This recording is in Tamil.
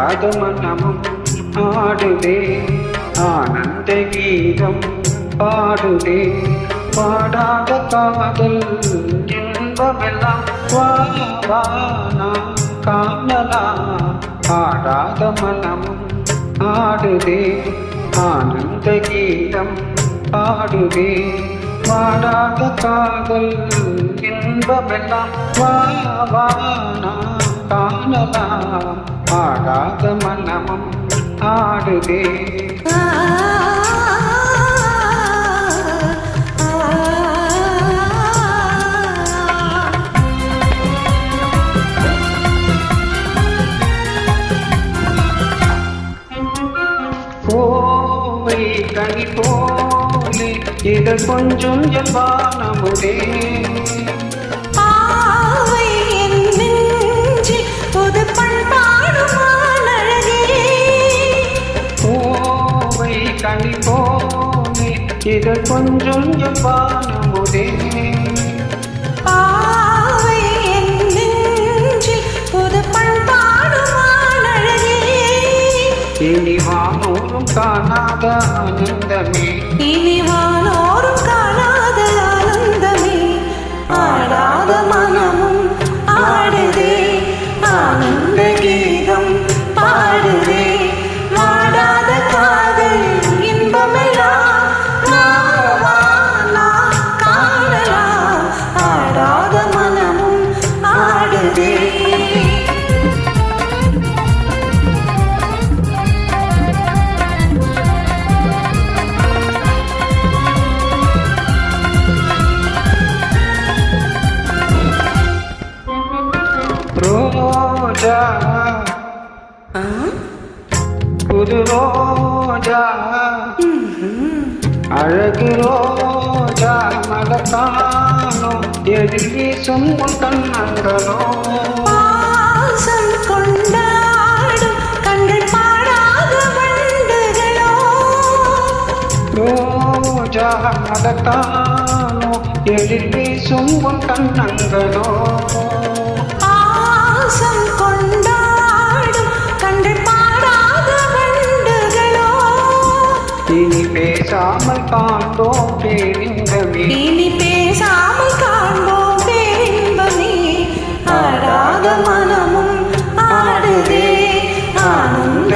ஆடாத மனமும் ஆடுதே ஆனந்த கீதம் பாடுதே பாடாத காதல் இன்பமெல்லாம் வா நாம் காணலாம் ஆடாத மனமும் ஆடுதே ஆனந்த கீதம் பாடுதே பாடாத காதல் இன்பமெல்லாம் வா நாம் காணலாம் ஆடாத மனமும் ஆடுதே கோவை கனி போலே இதழ் கொஞ்சம் எல்வானமுதே கோவை கனி போலே இதழ் கொஞ்சம் எல்வானமுதே இனி வானோரும் காணாத ஆனந்தமே இனி வானோரும் காணாத ஆனந்தமே ஆடாத மனமும் ஆடுதே ஆனந்த கீதம் பாடுதே வாடாத காதல் இன்பமெல்லாம் காணலாம் ஆடாத மனமும் ஆடுதே ரோஜா புது ரோஜா அழகு ரோஜா மலத்தானோ எதிர் வீசும் கண்ணங்களோ பாசம் கொண்டாடும் கண்கள் பாடாத வண்டுகளோ ரோஜா மலத்தானோ எதிர் வீசும் கண்ணங்களோ கொண்டாடும் கண்கள் பாடாத வண்டுகளோ இனி பேசாமல் காண்போம் பேரின்பமே இனி பேசாமல் காண்போம் பேரின்பமே ஆடாத மனமும் ஆடுதே ஆனந்த